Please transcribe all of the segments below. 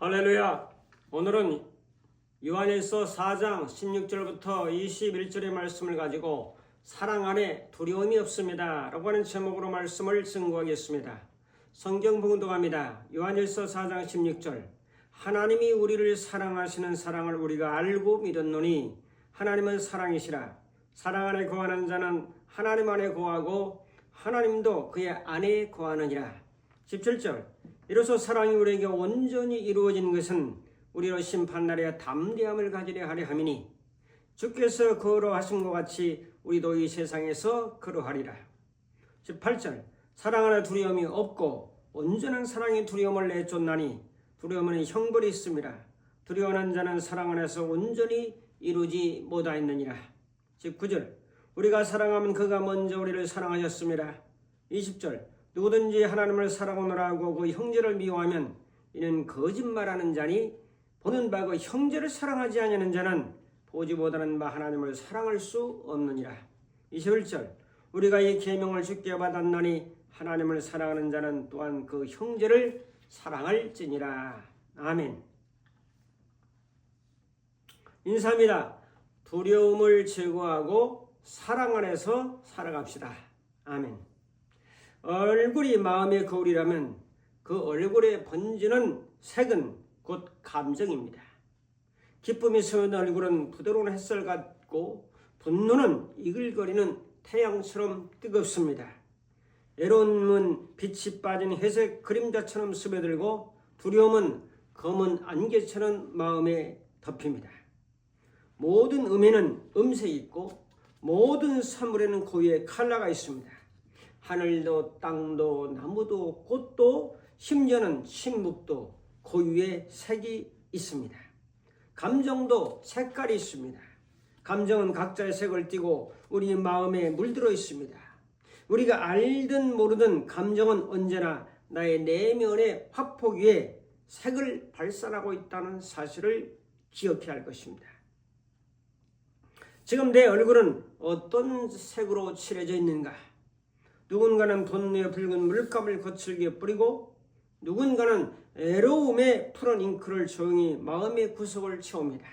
할렐루야. 오늘은 요한일서 4장 16절부터 21절의 말씀을 가지고 사랑 안에 두려움이 없습니다 라고 하는 제목으로 말씀을 증거하겠습니다. 성경 봉독합니다. 요한일서 4장 16절. 하나님이 우리를 사랑하시는 사랑을 우리가 알고 믿었노니 하나님은 사랑이시라. 사랑 안에 거하는 자는 하나님 안에 거하고 하나님도 그의 안에 거하느니라. 17절. 이로써 사랑이 우리에게 온전히 이루어진 것은 우리로 심판날에 담대함을 가지려 하려 함이니 주께서 그러하신 것 같이 우리도 이 세상에서 그러하리라. 18절. 사랑 안에 두려움이 없고 온전한 사랑이 두려움을 내쫓나니 두려움은 형벌이 있습니다. 두려워하는 자는 사랑 안에서 온전히 이루지 못하였느니라. 19절. 우리가 사랑하면 그가 먼저 우리를 사랑하셨습니다. 20절. 누구든지 하나님을 사랑하노라 하고 그 형제를 미워하면 이는 거짓말하는 자니 보는 바 그 형제를 사랑하지 아니하는 자는 보지 못하는 바 하나님을 사랑할 수 없느니라. 21절. 우리가 이 계명을 주께 받았나니 하나님을 사랑하는 자는 또한 그 형제를 사랑할지니라. 아멘. 인사입니다. 두려움을 제거하고 사랑 안에서 살아갑시다. 아멘. 얼굴이 마음의 거울이라면 그 얼굴에 번지는 색은 곧 감정입니다. 기쁨이 서는 얼굴은 부드러운 햇살 같고 분노는 이글거리는 태양처럼 뜨겁습니다. 애로움은 빛이 빠진 회색 그림자처럼 스며들고 두려움은 검은 안개처럼 마음에 덮입니다. 모든 음에는 음색이 있고 모든 사물에는 고유의 컬러가 있습니다. 하늘도 땅도 나무도 꽃도 심지어는 식물도 고유의 색이 있습니다. 감정도 색깔이 있습니다. 감정은 각자의 색을 띠고 우리 마음에 물들어 있습니다. 우리가 알든 모르든 감정은 언제나 나의 내면의 화폭 위에 색을 발산하고 있다는 사실을 기억해야 할 것입니다. 지금 내 얼굴은 어떤 색으로 칠해져 있는가? 누군가는 분노의 붉은 물감을 거칠게 뿌리고 누군가는 애로움의 푸른 잉크를 조용히 마음의 구석을 채웁니다.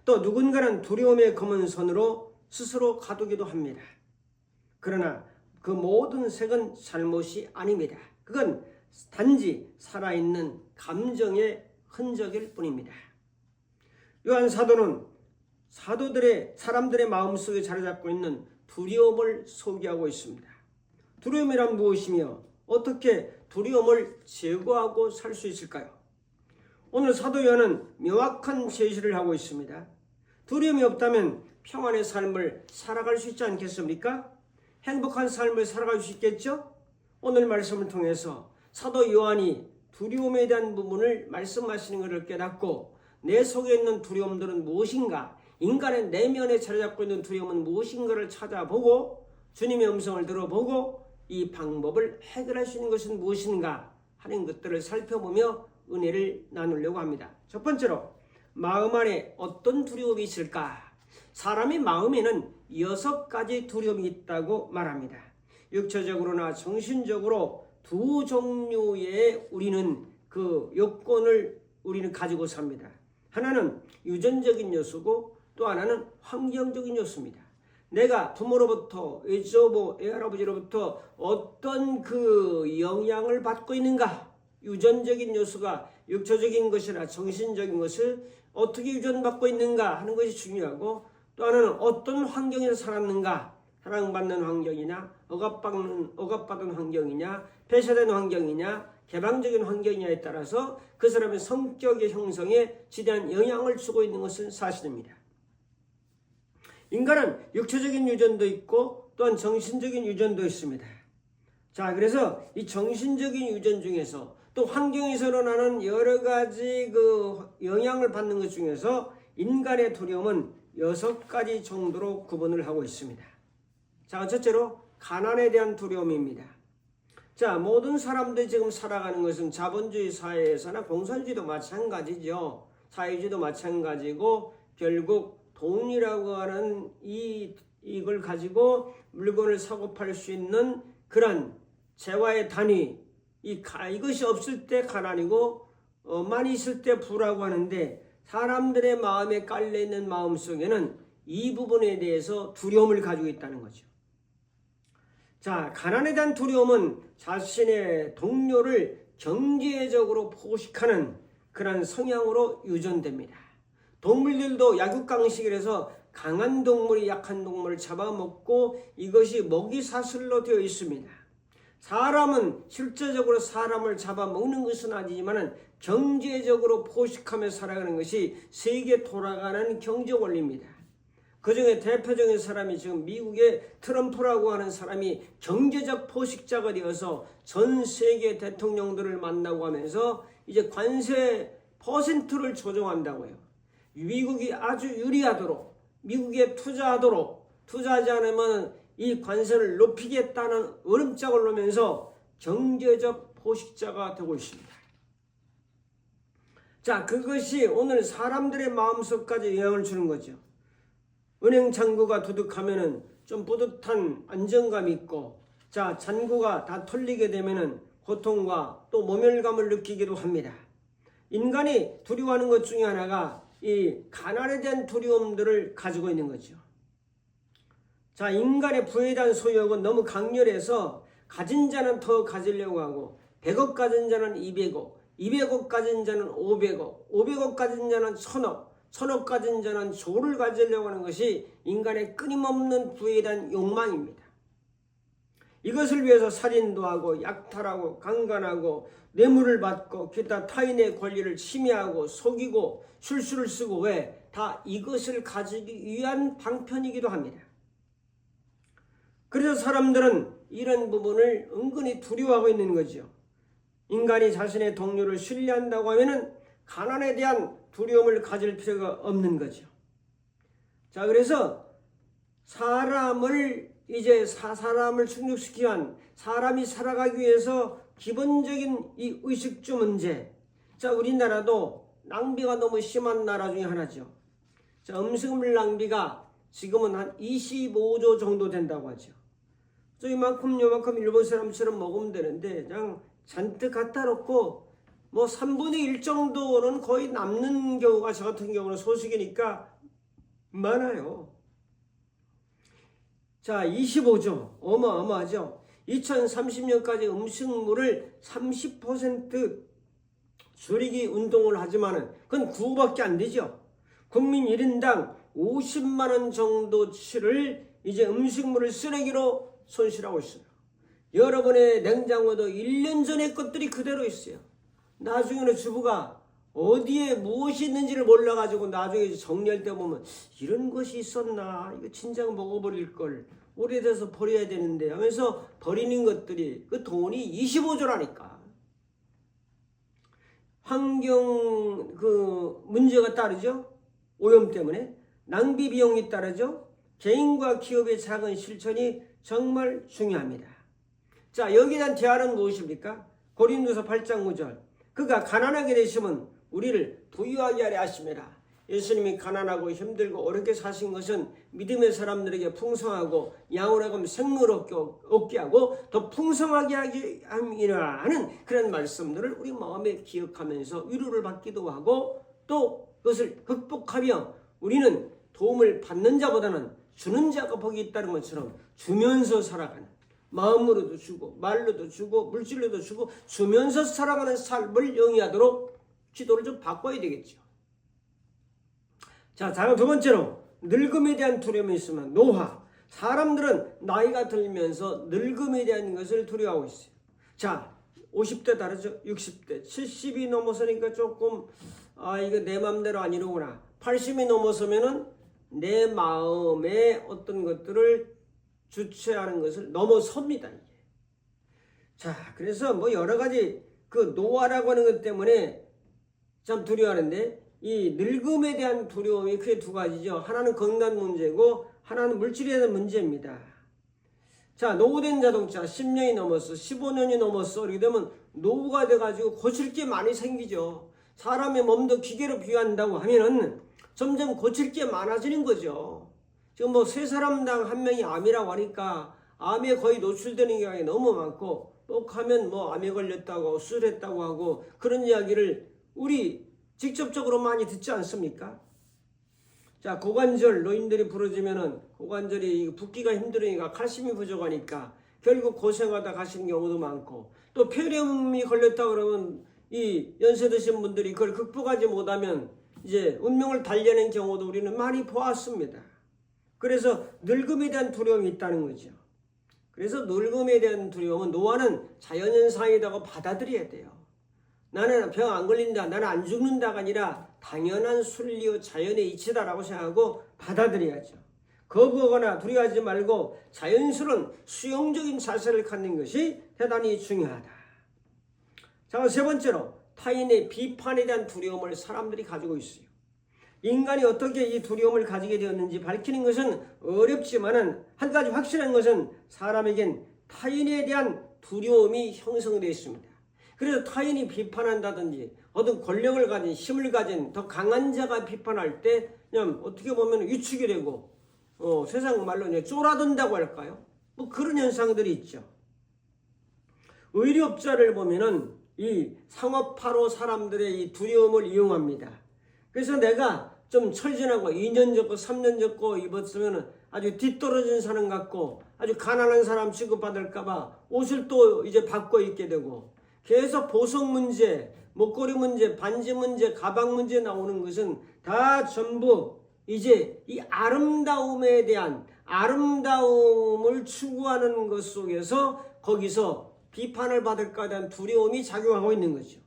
또 누군가는 두려움의 검은 선으로 스스로 가두기도 합니다. 그러나 그 모든 색은 잘못이 아닙니다. 그건 단지 살아있는 감정의 흔적일 뿐입니다. 요한 사도는 사람들의 마음속에 자리 잡고 있는 두려움을 소개하고 있습니다. 두려움이란 무엇이며 어떻게 두려움을 제거하고 살 수 있을까요? 오늘 사도 요한은 명확한 제시를 하고 있습니다. 두려움이 없다면 평안의 삶을 살아갈 수 있지 않겠습니까? 행복한 삶을 살아갈 수 있겠죠? 오늘 말씀을 통해서 사도 요한이 두려움에 대한 부분을 말씀하시는 것을 깨닫고 내 속에 있는 두려움들은 무엇인가? 인간의 내면에 자리 잡고 있는 두려움은 무엇인가를 찾아보고 주님의 음성을 들어보고 이 방법을 해결할 수 있는 것은 무엇인가 하는 것들을 살펴보며 은혜를 나누려고 합니다. 첫 번째로 마음 안에 어떤 두려움이 있을까? 사람의 마음에는 6가지 두려움이 있다고 말합니다. 육체적으로나 정신적으로 두 종류의 우리는 그 요건을 우리는 가지고 삽니다. 하나는 유전적인 요소고 또 하나는 환경적인 요소입니다. 내가 부모로부터 외조부, 외할아버지로부터 어떤 그 영향을 받고 있는가? 유전적인 요소가 육체적인 것이나 정신적인 것을 어떻게 유전받고 있는가 하는 것이 중요하고 또 하나는 어떤 환경에서 살았는가? 사랑받는 환경이냐, 억압받은 환경이냐, 폐쇄된 환경이냐, 개방적인 환경이냐에 따라서 그 사람의 성격의 형성에 지대한 영향을 주고 있는 것은 사실입니다. 인간은 육체적인 유전도 있고 또한 정신적인 유전도 있습니다. 자, 그래서 이 정신적인 유전 중에서 또 환경에서 일어나는 여러 가지 그 영향을 받는 것 중에서 인간의 두려움은 6가지 정도로 구분을 하고 있습니다. 자, 첫째로 가난에 대한 두려움입니다. 자, 모든 사람들이 지금 살아가는 것은 자본주의 사회에서나 공산주의도 마찬가지죠. 사회주의도 마찬가지고 결국 돈이라고 하는 이걸 가지고 물건을 사고 팔 수 있는 그런 재화의 단위, 이것이 없을 때 가난이고 많이 있을 때 부라고 하는데 사람들의 마음에 깔려있는 마음 속에는 이 부분에 대해서 두려움을 가지고 있다는 거죠. 자, 가난에 대한 두려움은 자신의 동료를 경제적으로 포식하는 그런 성향으로 유전됩니다. 동물들도 약육강식이라서 강한 동물이 약한 동물을 잡아먹고 이것이 먹이사슬로 되어 있습니다. 사람은 실제적으로 사람을 잡아먹는 것은 아니지만 경제적으로 포식하며 살아가는 것이 세계 돌아가는 경제 원리입니다. 그중에 대표적인 사람이 지금 미국의 트럼프라고 하는 사람이 경제적 포식자가 되어서 전 세계 대통령들을 만나고 하면서 이제 관세 퍼센트를 조정한다고요. 미국이 아주 유리하도록, 미국에 투자하지 않으면 이 관세를 높이겠다는 얼음장을 놓으면서 경제적 포식자가 되고 있습니다. 자, 그것이 오늘 사람들의 마음속까지 영향을 주는 거죠. 은행 잔고가 두둑하면은 좀 뿌듯한 안정감이 있고, 자, 잔고가 다 털리게 되면은 고통과 또 모멸감을 느끼기도 합니다. 인간이 두려워하는 것 중에 하나가 이 가난에 대한 두려움들을 가지고 있는 거죠. 자, 인간의 부에 대한 소욕은 너무 강렬해서 가진 자는 더 가지려고 하고 100억 가진 자는 200억, 200억 가진 자는 500억, 500억 가진 자는 1000억, 1000억 가진 자는 조를 가지려고 하는 것이 인간의 끊임없는 부에 대한 욕망입니다. 이것을 위해서 살인도 하고 약탈하고 강간하고 뇌물을 받고 기타 타인의 권리를 침해하고 속이고 술수를 쓰고 왜? 다 이것을 가지기 위한 방편이기도 합니다. 그래서 사람들은 이런 부분을 은근히 두려워하고 있는 거죠. 인간이 자신의 동료를 신뢰한다고 하면은 가난에 대한 두려움을 가질 필요가 없는 거죠. 자, 그래서 사람을 충족시키기 위한 사람이 살아가기 위해서 기본적인 이 의식주 문제. 자, 우리나라도 낭비가 너무 심한 나라 중에 하나죠. 자, 음식물 낭비가 지금은 한 25조 정도 된다고 하죠. 그래서 요만큼 일본 사람처럼 먹으면 되는데 그냥 잔뜩 갖다 놓고 뭐 3분의 1 정도는 거의 남는 경우가 저 같은 경우는 소식이니까 많아요. 자, 25조 어마어마하죠. 2030년까지 음식물을 30% 줄이기 운동을 하지만은 그건 구호밖에 안 되죠. 국민 1인당 50만 원 정도치를 이제 음식물을 쓰레기로 손실하고 있어요. 여러분의 냉장고도 1년 전의 것들이 그대로 있어요. 나중에는 주부가 어디에 무엇이 있는지를 몰라가지고 나중에 정리할 때 보면 이런 것이 있었나, 이거 진작 먹어버릴 걸, 오래돼서 버려야 되는데 하면서 버리는 것들이 그 돈이 25조라니까. 환경 문제가 따르죠. 오염 때문에 낭비 비용이 따르죠. 개인과 기업의 작은 실천이 정말 중요합니다. 자, 여기에 대한 대안은 무엇입니까? 고린도서 8장 9절. 그가 가난하게 되시면 우리를 부유하게 하려 하심이라. 예수님이 가난하고 힘들고 어렵게 사신 것은 믿음의 사람들에게 풍성하고 양호하고 생물 얻게 하고 더 풍성하게 하게 함이라 하는 그런 말씀들을 우리 마음에 기억하면서 위로를 받기도 하고 또 그것을 극복하며 우리는 도움을 받는 자보다는 주는 자가 복이 있다는 것처럼 주면서 살아가는, 마음으로도 주고 말로도 주고 물질로도 주고 주면서 살아가는 삶을 영위하도록 기도를 좀 바꿔야 되겠죠. 자, 다음 두 번째로 늙음에 대한 두려움이 있으면 노화. 사람들은 나이가 들면서 늙음에 대한 것을 두려워하고 있어요. 자, 50대 다르죠? 60대, 70이 넘어서니까 조금 이거 내 마음대로 아니로구나. 80이 넘어서면은 내 마음의 어떤 것들을 주체하는 것을 넘어섭니다. 이게. 자, 그래서 뭐 여러 가지 그 노화라고 하는 것 때문에 참 두려워하는데 이 늙음에 대한 두려움이 크게 두 가지죠. 하나는 건강 문제고 하나는 물질에 대한 문제입니다. 자, 노후된 자동차 10년이 넘었어, 15년이 넘었어. 이렇게 되면 노후가 돼가지고 고칠 게 많이 생기죠. 사람의 몸도 기계로 비유한다고 하면은 점점 고칠 게 많아지는 거죠. 지금 뭐 3사람당 1명이 암이라고 하니까 암에 거의 노출되는 경우가 너무 많고 또 하면 뭐 암에 걸렸다고 수술했다고 하고 그런 이야기를 우리 직접적으로 많이 듣지 않습니까? 자, 고관절 노인들이 부러지면은 고관절이 붓기가 힘들으니까 칼슘이 부족하니까 결국 고생하다 가시는 경우도 많고, 또 폐렴이 걸렸다 그러면 이 연세 드신 분들이 그걸 극복하지 못하면 이제 운명을 달려낸 경우도 우리는 많이 보았습니다. 그래서 늙음에 대한 두려움이 있다는 거죠. 그래서 늙음에 대한 두려움은 노화는 자연현상이라고 받아들여야 돼요. 나는 병 안 걸린다, 나는 안 죽는다가 아니라 당연한 순리요 자연의 이치다라고 생각하고 받아들여야죠. 거부하거나 두려워하지 말고 자연스러운 수용적인 자세를 갖는 것이 대단히 중요하다. 자, 세 번째로 타인의 비판에 대한 두려움을 사람들이 가지고 있어요. 인간이 어떻게 이 두려움을 가지게 되었는지 밝히는 것은 어렵지만은 한 가지 확실한 것은 사람에겐 타인에 대한 두려움이 형성되어 있습니다. 그래서 타인이 비판한다든지 어떤 권력을 가진 힘을 가진 더 강한 자가 비판할 때 그냥 어떻게 보면 위축이 되고 세상 말로 그냥 쫄아든다고 할까요? 뭐 그런 현상들이 있죠. 의료업자를 보면은 이 상업화로 사람들의 이 두려움을 이용합니다. 그래서 내가 좀 철진하고 2년 적고 3년 적고 입었으면 아주 뒤떨어진 사람 같고 아주 가난한 사람 취급받을까봐 옷을 또 이제 바꿔 입게 되고, 계속 보석 문제, 목걸이 문제, 반지 문제, 가방 문제 나오는 것은 다 전부 이제 이 아름다움에 대한 아름다움을 추구하는 것 속에서 거기서 비판을 받을까에 대한 두려움이 작용하고 있는 거죠.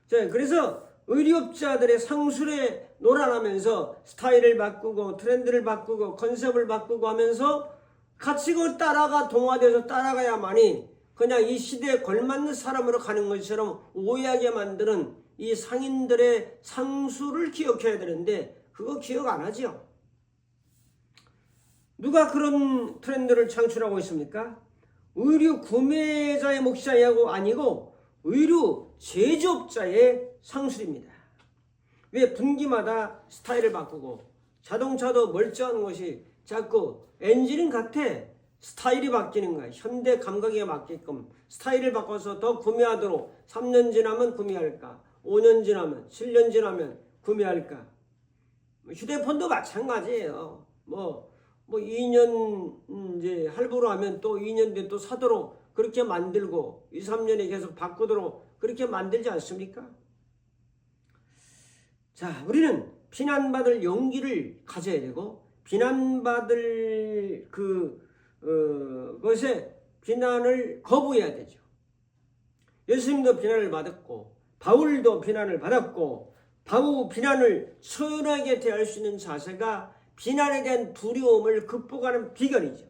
자, 그래서 의료업자들의 상술에 놀아나면서 스타일을 바꾸고 트렌드를 바꾸고 컨셉을 바꾸고 하면서 같이 그걸 따라가 동화돼서 따라가야만이 그냥 이 시대에 걸맞는 사람으로 가는 것처럼 오해하게 만드는 이 상인들의 상술을 기억해야 되는데 그거 기억 안 하죠. 누가 그런 트렌드를 창출하고 있습니까? 의류 구매자의 몫이 아니고 의류 제조업자의 상술입니다. 왜 분기마다 스타일을 바꾸고 자동차도 멀쩡한 것이 자꾸 엔진은 같아 스타일이 바뀌는 거야. 현대 감각에 맞게끔 스타일을 바꿔서 더 구매하도록 3년 지나면 구매할까? 5년 지나면 7년 지나면 구매할까? 휴대폰도 마찬가지예요. 뭐 2년 이제 할부로 하면 또 2년 뒤에 또 사도록 그렇게 만들고 2, 3년에 계속 바꾸도록 그렇게 만들지 않습니까? 자, 우리는 비난받을 용기를 가져야 되고 비난받을 것에 비난을 거부해야 되죠. 예수님도 비난을 받았고 바울도 비난을 받았고 바울 비난을 소연하게 대할 수 있는 자세가 비난에 대한 두려움을 극복하는 비결이죠.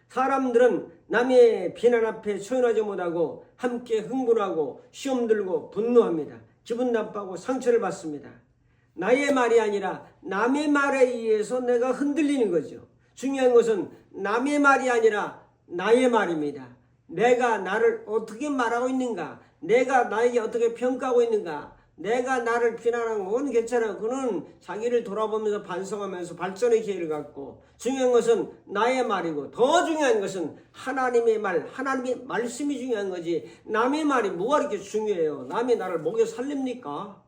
사람들은 남의 비난 앞에 소연하지 못하고 함께 흥분하고 시험 들고 분노합니다. 기분 나빠하고 상처를 받습니다. 나의 말이 아니라 남의 말에 의해서 내가 흔들리는 거죠. 중요한 것은 남의 말이 아니라 나의 말입니다. 내가 나를 어떻게 말하고 있는가, 내가 나에게 어떻게 평가하고 있는가, 내가 나를 비난하는 건 괜찮아. 그는 자기를 돌아보면서 반성하면서 발전의 기회를 갖고, 중요한 것은 나의 말이고 더 중요한 것은 하나님의 말, 하나님의 말씀이 중요한 거지 남의 말이 뭐가 이렇게 중요해요. 남이 나를 먹여 살립니까?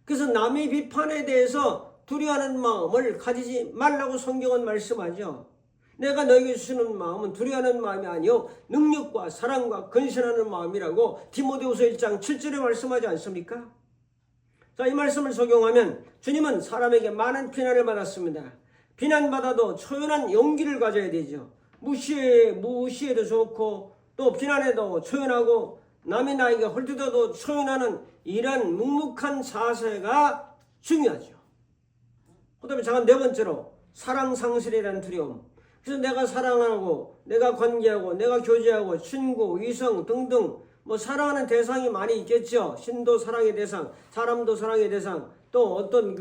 그래서 남의 비판에 대해서 두려워하는 마음을 가지지 말라고 성경은 말씀하죠. 내가 너에게 주시는 마음은 두려워하는 마음이 아니요 능력과 사랑과 근신하는 마음이라고 디모데후서 1장 7절에 말씀하지 않습니까? 자, 이 말씀을 적용하면 주님은 사람에게 많은 비난을 받았습니다. 비난받아도 초연한 용기를 가져야 되죠. 무시해도 좋고 또 비난해도 초연하고 남이 나에게 헐뜯어도 초연하는 이런 묵묵한 자세가 중요하죠. 그 다음에 네 번째로 사랑 상실에 대한 두려움. 그래서 내가 사랑하고 내가 관계하고 내가 교제하고 친구, 이성 등등 뭐 사랑하는 대상이 많이 있겠죠. 신도 사랑의 대상, 사람도 사랑의 대상, 또 어떤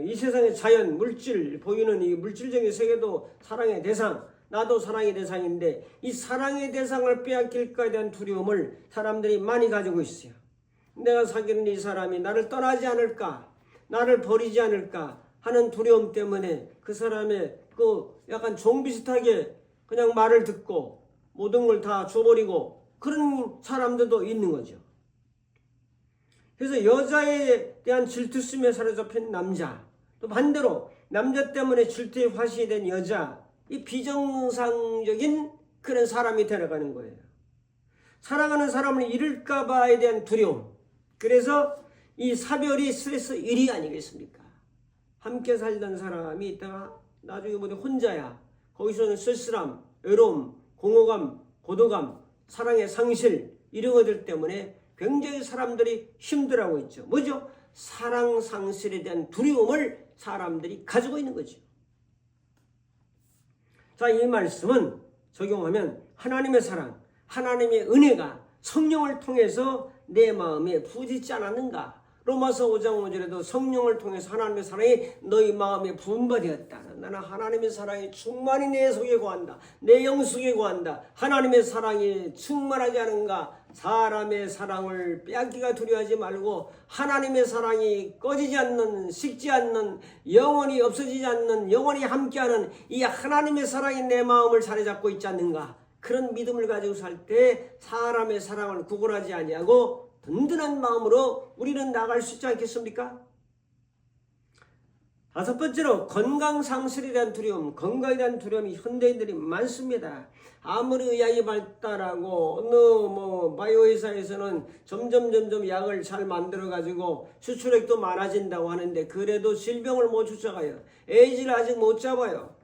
이 세상의 자연, 물질, 보이는 이 물질적인 세계도 사랑의 대상, 나도 사랑의 대상인데 이 사랑의 대상을 빼앗길까에 대한 두려움을 사람들이 많이 가지고 있어요. 내가 사귀는 이 사람이 나를 떠나지 않을까, 나를 버리지 않을까 하는 두려움 때문에 그 사람의 약간 종 비슷하게 그냥 말을 듣고 모든 걸 다 줘버리고 그런 사람들도 있는 거죠. 그래서 여자에 대한 질투심에 사로잡힌 남자, 또 반대로 남자 때문에 질투의 화신이 된 여자, 이 비정상적인 그런 사람이 되어가는 거예요. 사랑하는 사람을 잃을까 봐에 대한 두려움. 그래서 이 사별이 스트레스 1위 아니겠습니까? 함께 살던 사람이 있다가 나중에 보니 혼자야. 거기서는 쓸쓸함, 외로움, 공허감, 고독감, 사랑의 상실 이런 것들 때문에 굉장히 사람들이 힘들어하고 있죠. 뭐죠? 사랑 상실에 대한 두려움을 사람들이 가지고 있는 거죠. 자, 이 말씀은 적용하면 하나님의 사랑, 하나님의 은혜가 성령을 통해서 내 마음에 부어지지 않았는가? 로마서 5장 5절에도 성령을 통해서 하나님의 사랑이 너희 마음에 부음받았다. 나는 하나님의 사랑이 충만히 내 속에 거한다. 내 영속에 거한다. 하나님의 사랑이 충만하지 않은가? 사람의 사랑을 빼앗기가 두려워하지 말고 하나님의 사랑이 꺼지지 않는, 식지 않는, 영원히 없어지지 않는, 영원히 함께하는 이 하나님의 사랑이 내 마음을 사로잡고 있지 않는가? 그런 믿음을 가지고 살 때 사람의 사랑을 구걸하지 아니하고 든든한 마음으로 우리는 나갈 수 있지 않겠습니까? 다섯 번째로 건강 상실에 대한 두려움, 건강에 대한 두려움이 현대인들이 많습니다. 아무리 의학이 발달하고 어느 바이오 회사에서는 점점 약을 잘 만들어 가지고 수출액도 많아진다고 하는데 그래도 질병을 못 쫓아가요. 에이즈를 아직 못 잡아요.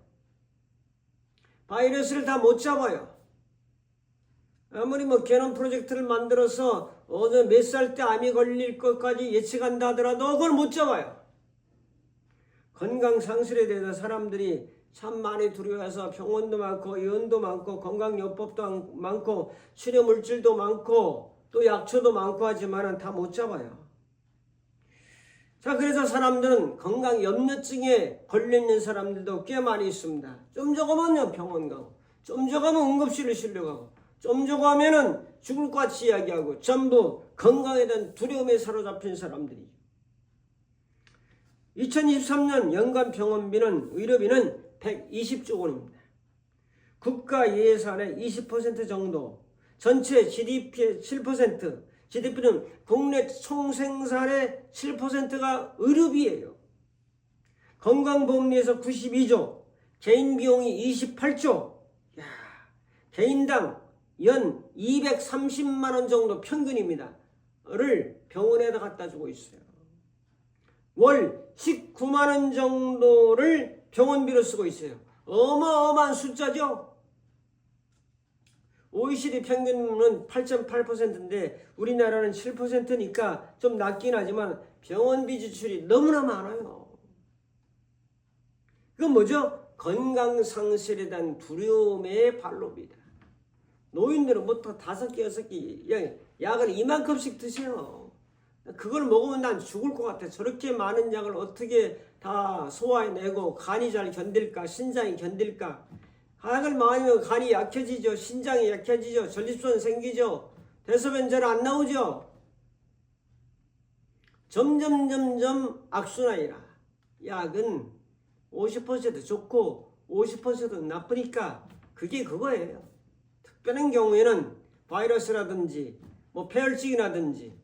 바이러스를 다 못 잡아요. 아무리 게놈 프로젝트를 만들어서 어느 몇 살 때 암이 걸릴 것까지 예측한다 하더라도 그걸 못 잡아요. 건강 상실에 대해서 사람들이 참 많이 두려워해서 병원도 많고 의원도 많고 건강요법도 많고 치료물질도 많고 또 약초도 많고 하지만 다 못 잡아요. 자, 그래서 사람들은 건강염려증에 걸려있는 사람들도 꽤 많이 있습니다. 좀 적으면요 병원 가고 좀 적으면 응급실을 실려가고 좀 적으면은 죽을 것 같이 이야기하고 전부 건강에 대한 두려움에 사로잡힌 사람들이죠. 2023년 연간 병원비는 의료비는 120조 원입니다. 국가 예산의 20% 정도, 전체 GDP의 7%, GDP는 국내 총생산의 7%가 의료비예요. 건강보험료에서 92조, 개인 비용이 28조, 개인당 연 230만 원 정도 평균입니다. 를 병원에다 갖다 주고 있어요. 월 19만 원 정도를 병원비로 쓰고 있어요. 어마어마한 숫자죠. OECD 평균은 8.8%인데 우리나라는 7%니까 좀 낮긴 하지만 병원비 지출이 너무나 많아요. 이건 뭐죠? 건강상실에 대한 두려움의 발로입니다. 노인들은 보통 5개, 6개 약을 이만큼씩 드세요. 그걸 먹으면 난 죽을 것 같아. 저렇게 많은 약을 어떻게 다 소화해내고 간이 잘 견딜까? 신장이 견딜까? 약을 많으면 간이 약해지죠. 신장이 약해지죠. 전립선 생기죠. 대소변 잘 안 나오죠. 점점 악순환이라. 약은 50% 좋고 50% 나쁘니까 그게 그거예요. 특별한 경우에는 바이러스라든지 폐혈증이라든지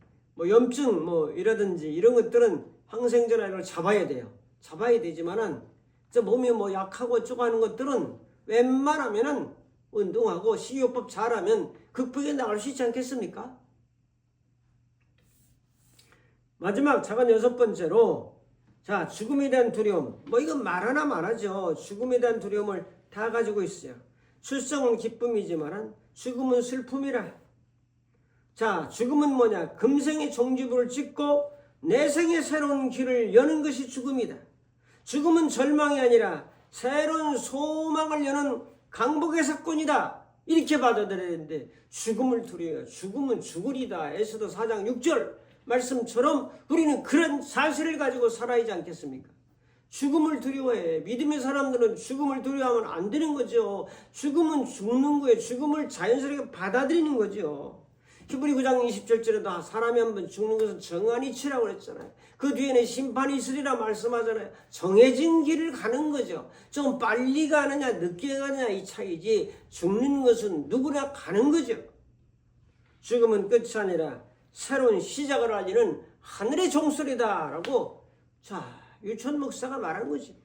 염증 이라든지 이런 것들은 항생제나 이런 걸 잡아야 돼요. 잡아야 되지만은 몸이 약하고 쪼가는 것들은 웬만하면은 운동하고 식이요법 잘하면 극복해 나갈 수 있지 않겠습니까? 마지막 작은 6번째로 자, 죽음에 대한 두려움. 이건 말하나 말하죠. 죽음에 대한 두려움을 다 가지고 있어요. 출생은 기쁨이지만 죽음은 슬픔이라. 자, 죽음은 뭐냐? 금생의 종지부를 찍고 내생의 새로운 길을 여는 것이 죽음이다. 죽음은 절망이 아니라 새로운 소망을 여는 강복의 사건이다. 이렇게 받아들여야 되는데 죽음을 두려워요. 죽음은 죽으리다. 에스더 4장 6절 말씀처럼 우리는 그런 사실을 가지고 살아야지 않겠습니까? 죽음을 두려워해. 믿음의 사람들은 죽음을 두려워하면 안 되는 거죠. 죽음은 죽는 거예요. 죽음을 자연스럽게 받아들이는 거죠. 히브리 9장 27절에도 사람이 한번 죽는 것은 정한 이치라고 그랬잖아요. 그 뒤에는 심판이 있으리라 말씀하잖아요. 정해진 길을 가는 거죠. 좀 빨리 가느냐 늦게 가느냐 이 차이지 죽는 것은 누구나 가는 거죠. 죽음은 끝이 아니라 새로운 시작을 알리는 하늘의 종소리다라고 유천 목사가 말한 거지.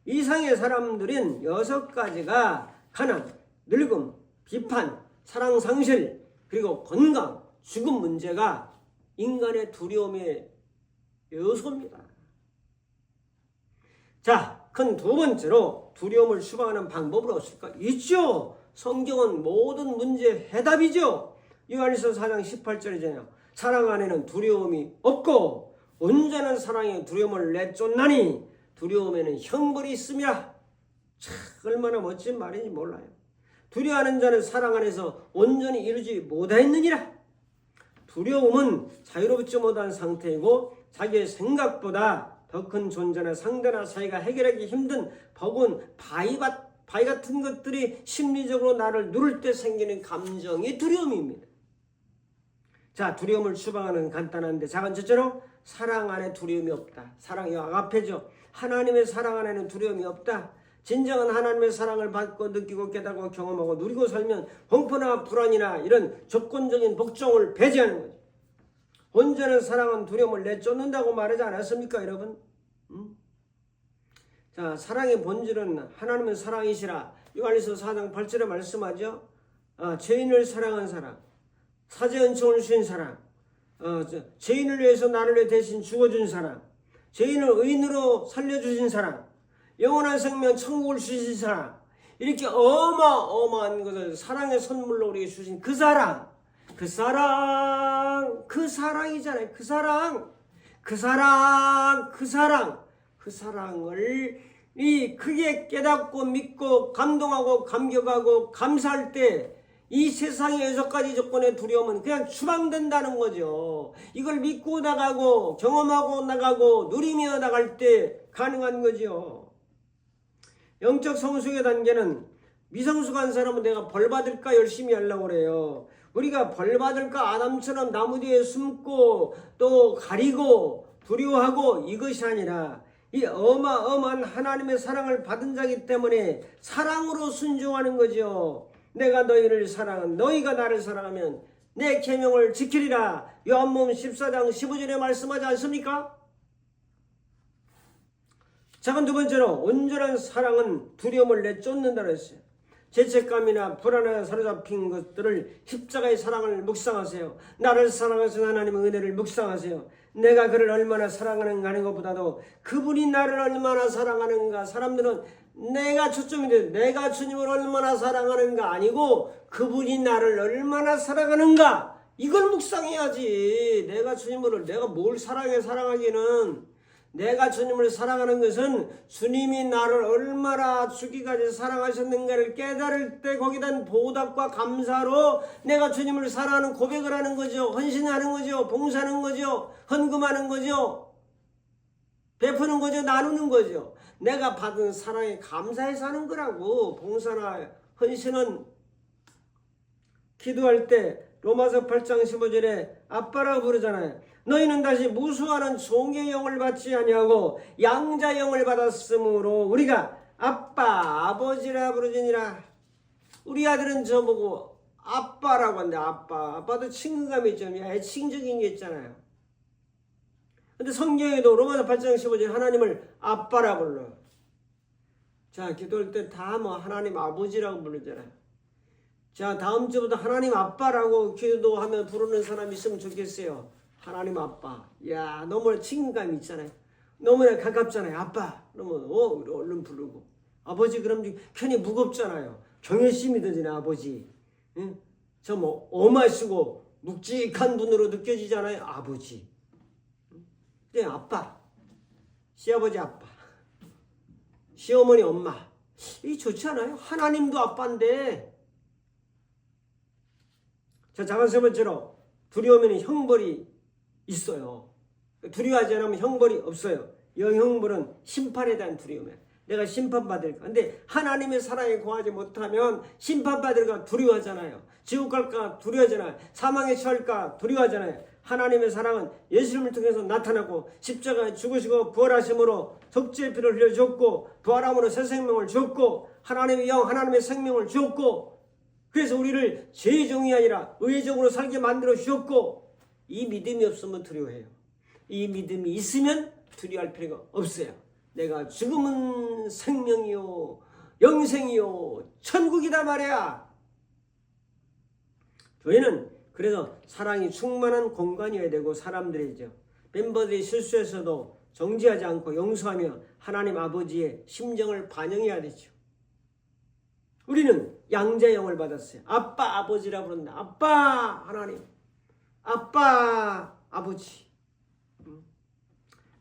이상의 사람들은 6가지가 가난, 늙음, 비판, 사랑 상실, 그리고 건강, 죽음 문제가 인간의 두려움의 요소입니다. 큰 2번째로 두려움을 추방하는 방법은 없을까? 있죠. 성경은 모든 문제의 해답이죠. 요한일서 4장 18절이잖아요. 사랑 안에는 두려움이 없고 온전한 사랑에 두려움을 내쫓나니 두려움에는 형벌이 있음이라. 얼마나 멋진 말인지 몰라요. 두려워하는 자는 사랑 안에서 온전히 이루지 못하였느니라. 두려움은 자유롭지 못한 상태이고 자기의 생각보다 더 큰 존재나 상대나 사이가 해결하기 힘든 버거운 바위 같은 것들이 심리적으로 나를 누를 때 생기는 감정이 두려움입니다. 두려움을 추방하는 간단한데 작은 첫째로 사랑 안에 두려움이 없다. 사랑이 앞에죠. 하나님의 사랑 안에는 두려움이 없다. 진정한 하나님의 사랑을 받고 느끼고 깨닫고 경험하고 누리고 살면 공포나 불안이나 이런 조건적인 복종을 배제하는 거죠. 온전한 사랑은 두려움을 내쫓는다고 말하지 않았습니까, 여러분? 사랑의 본질은 하나님은 사랑이시라. 요한일서 4장 8절에 말씀하죠. 죄인을 사랑한 사랑, 사죄 은총을 주신 사랑, 죄인을 위해서 나를 위해 대신 죽어준 사랑, 죄인을 의인으로 살려주신 사랑, 영원한 생명 천국을 주신 사랑, 이렇게 어마어마한 것을 사랑의 선물로 우리에게 주신 그 사랑이잖아요. 그 사랑을 크게 깨닫고 믿고 감동하고 감격하고 감사할 때 이 세상의 6가지 조건의 두려움은 그냥 추방된다는 거죠. 이걸 믿고 나가고 경험하고 나가고 누리며 나갈 때 가능한 거죠. 영적 성숙의 단계는 미성숙한 사람은 내가 벌 받을까 열심히 하려고 그래요. 우리가 벌 받을까 아담처럼 나무 뒤에 숨고 또 가리고 두려워하고 이것이 아니라 이 어마어마한 하나님의 사랑을 받은 자이기 때문에 사랑으로 순종하는 거죠. 내가 너희를 사랑한 너희가 나를 사랑하면 내 계명을 지키리라. 요한복음 14장 15절에 말씀하지 않습니까? 작은 2번째로 온전한 사랑은 두려움을 내쫓는다고 했어요. 죄책감이나 불안에 사로잡힌 것들을 십자가의 사랑을 묵상하세요. 나를 사랑하신 하나님의 은혜를 묵상하세요. 내가 그를 얼마나 사랑하는가 하는 것보다도 그분이 나를 얼마나 사랑하는가. 사람들은 내가 초점인데 내가 주님을 얼마나 사랑하는가 아니고 그분이 나를 얼마나 사랑하는가, 이걸 묵상해야지. 내가 뭘 사랑하기는, 내가 주님을 사랑하는 것은 주님이 나를 얼마나 주기까지 사랑하셨는가를 깨달을 때 거기에 대한 보답과 감사로 내가 주님을 사랑하는 고백을 하는 거죠. 헌신하는 거죠. 봉사하는 거죠. 헌금하는 거죠. 베푸는 거죠. 나누는 거죠. 내가 받은 사랑에 감사해서 하는 거라고. 봉사나 헌신은 기도할 때 로마서 8장 15절에 아빠라고 부르잖아요. 너희는 다시 무수하는 종의 영을 받지 아니하고 양자 영을 받았으므로 우리가 아빠, 아버지라 부르지니라. 우리 아들은 저보고 아빠라고 하는데 아빠도 친근감이 있잖아요. 애칭적인 게 있잖아요. 근데 성경에도 로마서 8장 15절 하나님을 아빠라고 불러요. 기도할 때 다 하나님 아버지라고 부르잖아요. 다음 주부터 하나님 아빠라고 기도하며 부르는 사람 있으면 좋겠어요. 하나님 아빠. 너무나 친근감이 있잖아요. 너무나 가깝잖아요. 아빠. 그러면 얼른 부르고. 아버지 그럼 괜히 무겁잖아요. 경외심이 드잖아요. 아버지. 응? 엄하시고 묵직한 분으로 느껴지잖아요. 아버지. 근데 아빠. 시아버지 아빠. 시어머니 엄마. 이 좋지 않아요? 하나님도 아빠인데. 작은 3번째로 두려우면 형벌이 있어요. 두려워하지 않으면 형벌이 없어요. 이 형벌은 심판에 대한 두려움이에요. 내가 심판받을까. 근데 하나님의 사랑에 거하지 못하면 심판받을까 두려워하잖아요. 지옥 갈까 두려워하잖아요. 사망에 처할까 두려워하잖아요. 하나님의 사랑은 예수님을 통해서 나타나고 십자가에 죽으시고 부활하심으로 속죄의 피를 흘려줬고 부활함으로 새 생명을 줬고 하나님의 영, 하나님의 생명을 줬고 그래서 우리를 죄의 종이 아니라 의의 종으로 살게 만들어 주셨고 이 믿음이 없으면 두려워해요. 이 믿음이 있으면 두려워할 필요가 없어요. 내가 죽음은 생명이요 영생이요 천국이다 말이야. 교회는 그래서 사랑이 충만한 공간이어야 되고, 사람들이죠, 멤버들이 실수해서도 정지하지 않고 용서하며 하나님 아버지의 심정을 반영해야 되죠. 우리는 양자형을 받았어요. 아빠 아버지라 부른다. 아빠 하나님, 아빠 아버지.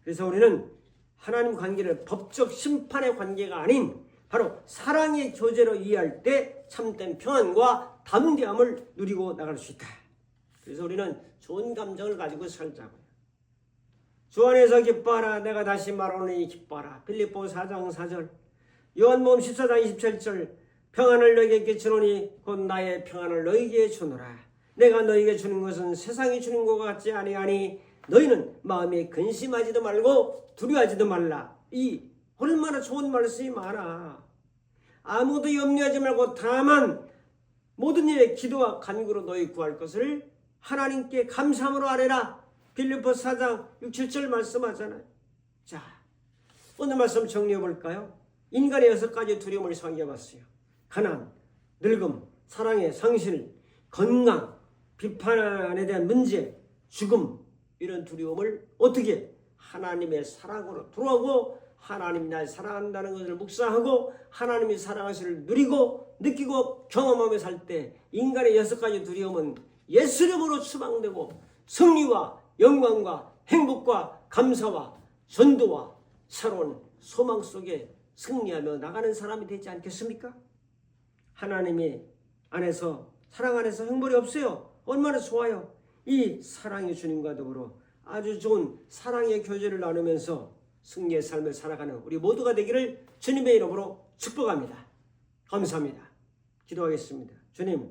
그래서 우리는 하나님 관계를 법적 심판의 관계가 아닌 바로 사랑의 교제로 이해할 때 참된 평안과 담대함을 누리고 나갈 수 있다. 그래서 우리는 좋은 감정을 가지고 살자고요. 주 안에서 기뻐하라. 내가 다시 말하노니 기뻐하라. 빌립보 4장 4절, 요한복음 14장 27절, 평안을 너희에게 끼치노니 곧 나의 평안을 너희에게 주노라. 내가 너희에게 주는 것은 세상이 주는 것 같지 아니하니 너희는 마음에 근심하지도 말고 두려워하지도 말라. 이 얼마나 좋은 말씀이 많아. 아무도 염려하지 말고 다만 모든 일에 기도와 간구로 너희 구할 것을 하나님께 감사함으로 아뢰라. 빌립보 4장 6, 7절 말씀하잖아요. 자, 오늘 말씀 정리해 볼까요? 인간의 6가지 두려움을 상기해 봤어요. 가난, 늙음, 사랑의 상실, 건강, 비판에 대한 문제, 죽음, 이런 두려움을 어떻게 하나님의 사랑으로 돌아오고 하나님이 날 사랑한다는 것을 묵상하고 하나님이 사랑하시를 누리고 느끼고 경험하며 살 때 인간의 6가지 두려움은 예수 이름으로 추방되고 승리와 영광과 행복과 감사와 전도와 새로운 소망 속에 승리하며 나가는 사람이 되지 않겠습니까? 하나님의 안에서, 사랑 안에서 형벌이 없어요. 얼마나 좋아요. 이 사랑의 주님과 더불어 아주 좋은 사랑의 교제를 나누면서 승리의 삶을 살아가는 우리 모두가 되기를 주님의 이름으로 축복합니다. 감사합니다. 기도하겠습니다. 주님,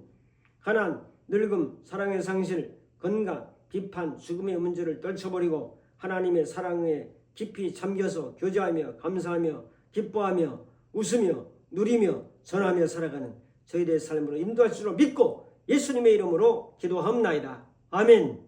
가난, 늙음, 사랑의 상실, 건강, 비판, 죽음의 문제를 떨쳐버리고 하나님의 사랑에 깊이 잠겨서 교제하며 감사하며 기뻐하며 웃으며 누리며 전하며 살아가는 저희들의 삶으로 인도할 줄로 믿고 예수님의 이름으로 기도합나이다. 아멘.